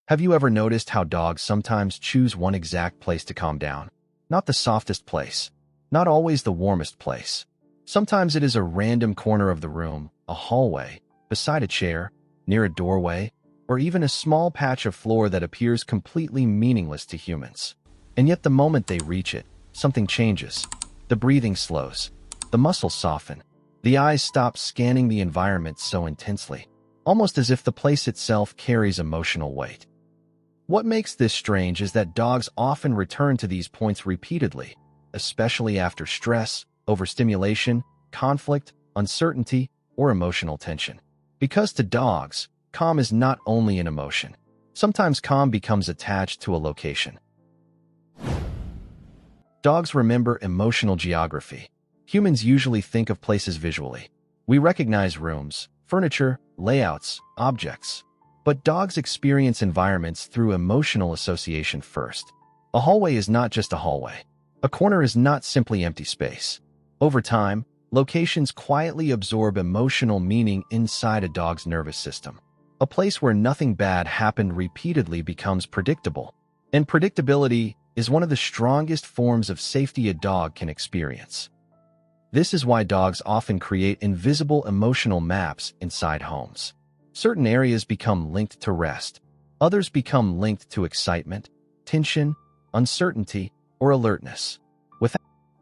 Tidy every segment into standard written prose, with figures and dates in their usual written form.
Have you ever noticed how dogs sometimes choose one exact place to calm down? Not the softest place, not always the warmest place. Sometimes it is a random corner of the room, a hallway, beside a chair, near a doorway, or even a small patch of floor that appears completely meaningless to humans. And yet the moment they reach it, something changes. The breathing slows, the muscles soften, the eyes stop scanning the environment so intensely, almost as if the place itself carries emotional weight. What makes this strange is that dogs often return to these points repeatedly, especially after stress, overstimulation, conflict, uncertainty, or emotional tension. Because to dogs, calm is not only an emotion. Sometimes calm becomes attached to a location. Dogs remember emotional geography. Humans usually think of places visually. We recognize rooms, furniture, layouts, objects. But dogs experience environments through emotional association first. A hallway is not just a hallway. A corner is not simply empty space. Over time, locations quietly absorb emotional meaning inside a dog's nervous system. A place where nothing bad happened repeatedly becomes predictable. And predictability is one of the strongest forms of safety a dog can experience. This is why dogs often create invisible emotional maps inside homes. Certain areas become linked to rest. Others become linked to excitement, tension, uncertainty, or alertness.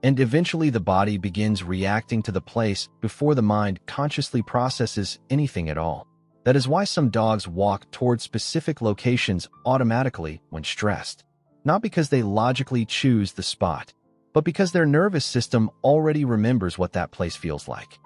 And eventually the body begins reacting to the place before the mind consciously processes anything at all. That is why some dogs walk toward specific locations automatically when stressed. Not because they logically choose the spot, but because their nervous system already remembers what that place feels like.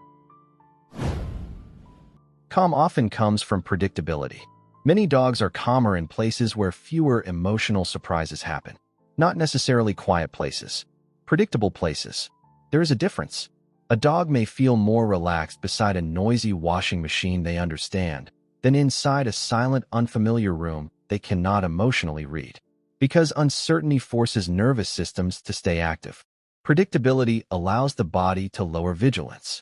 Calm often comes from predictability. Many dogs are calmer in places where fewer emotional surprises happen. Not necessarily quiet places, predictable places. There is a difference. A dog may feel more relaxed beside a noisy washing machine they understand than inside a silent, unfamiliar room they cannot emotionally read. Because uncertainty forces nervous systems to stay active. Predictability allows the body to lower vigilance.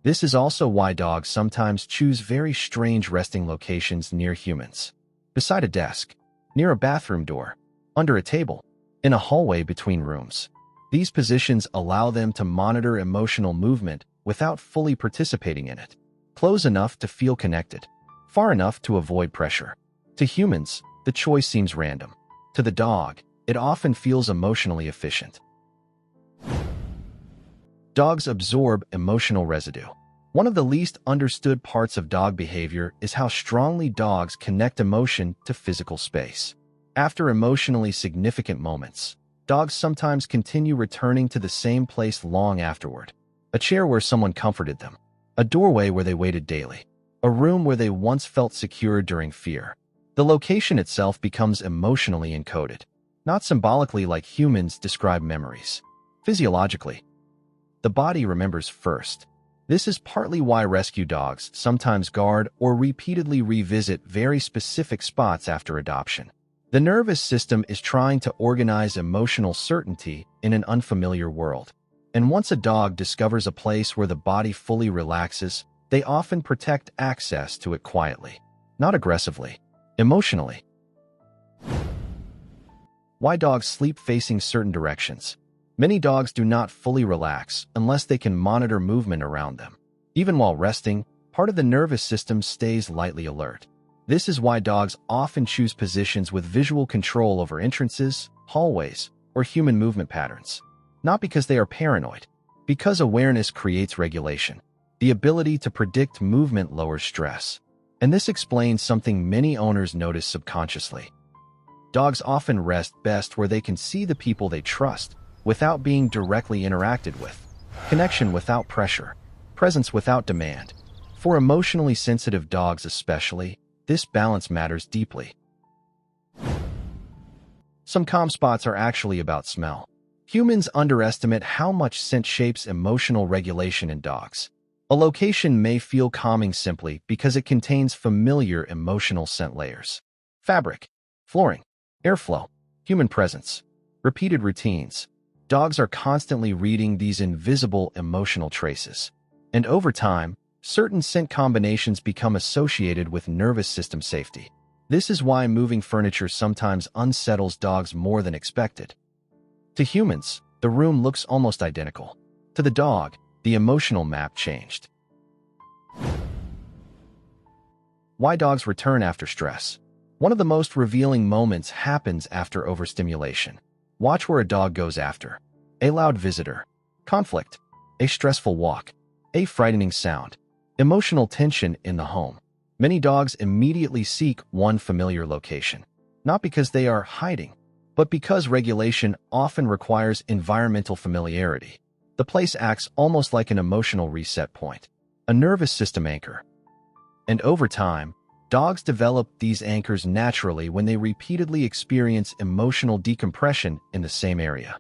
This is also why dogs sometimes choose very strange resting locations near humans. Beside a desk, near a bathroom door, under a table, in a hallway between rooms. These positions allow them to monitor emotional movement without fully participating in it. Close enough to feel connected, far enough to avoid pressure. To humans, the choice seems random. To the dog, it often feels emotionally efficient. Dogs absorb emotional residue. One of the least understood parts of dog behavior is how strongly dogs connect emotion to physical space. After emotionally significant moments, dogs sometimes continue returning to the same place long afterward. A chair where someone comforted them, a doorway where they waited daily, a room where they once felt secure during fear. The location itself becomes emotionally encoded, not symbolically like humans describe memories. Physiologically, the body remembers first. This is partly why rescue dogs sometimes guard or repeatedly revisit very specific spots after adoption. The nervous system is trying to organize emotional certainty in an unfamiliar world. And once a dog discovers a place where the body fully relaxes, they often protect access to it quietly, not aggressively, emotionally. Why dogs sleep facing certain directions. Many dogs do not fully relax unless they can monitor movement around them. Even while resting, part of the nervous system stays lightly alert. This is why dogs often choose positions with visual control over entrances, hallways, or human movement patterns. Not because they are paranoid, because awareness creates regulation. The ability to predict movement lowers stress. And this explains something many owners notice subconsciously. Dogs often rest best where they can see the people they trust, without being directly interacted with. Connection without pressure. Presence without demand. For emotionally sensitive dogs especially, this balance matters deeply. Some calm spots are actually about smell. Humans underestimate how much scent shapes emotional regulation in dogs. A location may feel calming simply because it contains familiar emotional scent layers. Fabric, flooring, airflow, human presence, repeated routines. Dogs are constantly reading these invisible emotional traces. And over time, certain scent combinations become associated with nervous system safety. This is why moving furniture sometimes unsettles dogs more than expected. To humans, the room looks almost identical. To the dog, the emotional map changed. Why dogs return after stress. One of the most revealing moments happens after overstimulation. Watch where a dog goes after. A loud visitor. Conflict. A stressful walk. A frightening sound. Emotional tension in the home. Many dogs immediately seek one familiar location. Not because they are hiding, but because regulation often requires environmental familiarity. The place acts almost like an emotional reset point, a nervous system anchor. And over time, dogs develop these anchors naturally when they repeatedly experience emotional decompression in the same area.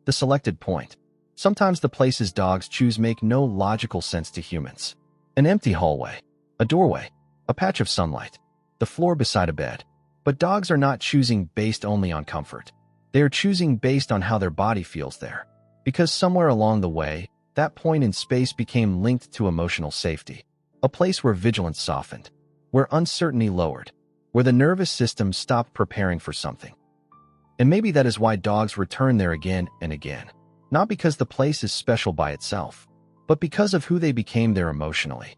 The selected point. Sometimes the places dogs choose make no logical sense to humans. An empty hallway, a doorway, a patch of sunlight, the floor beside a bed. But dogs are not choosing based only on comfort. They are choosing based on how their body feels there. Because somewhere along the way, that point in space became linked to emotional safety. A place where vigilance softened, where uncertainty lowered, where the nervous system stopped preparing for something. And maybe that is why dogs return there again and again. Not because the place is special by itself, but because of who they became there emotionally.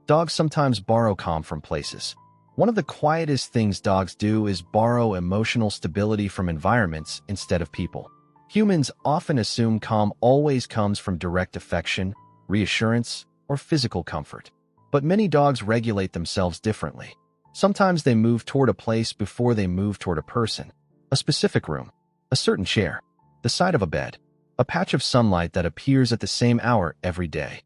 Dogs sometimes borrow calm from places. One of the quietest things dogs do is borrow emotional stability from environments instead of people. Humans often assume calm always comes from direct affection, reassurance, or physical comfort. But many dogs regulate themselves differently. Sometimes they move toward a place before they move toward a person, a specific room, a certain chair, the side of a bed, a patch of sunlight that appears at the same hour every day.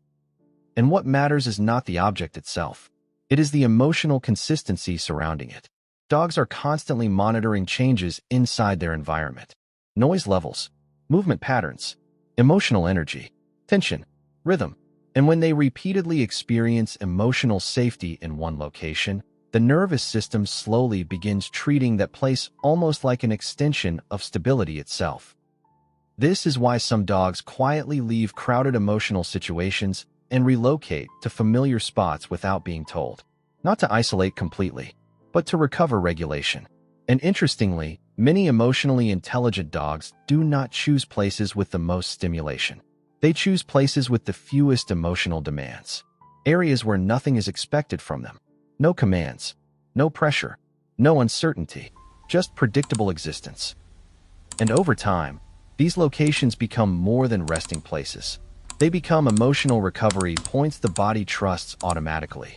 And what matters is not the object itself. It is the emotional consistency surrounding it. Dogs are constantly monitoring changes inside their environment. Noise levels, movement patterns, emotional energy, tension, rhythm. And when they repeatedly experience emotional safety in one location, the nervous system slowly begins treating that place almost like an extension of stability itself. This is why some dogs quietly leave crowded emotional situations and relocate to familiar spots without being told. Not to isolate completely, but to recover regulation. And interestingly, many emotionally intelligent dogs do not choose places with the most stimulation. They choose places with the fewest emotional demands. Areas where nothing is expected from them. No commands, no pressure, no uncertainty, just predictable existence. And over time, these locations become more than resting places. They become emotional recovery points the body trusts automatically.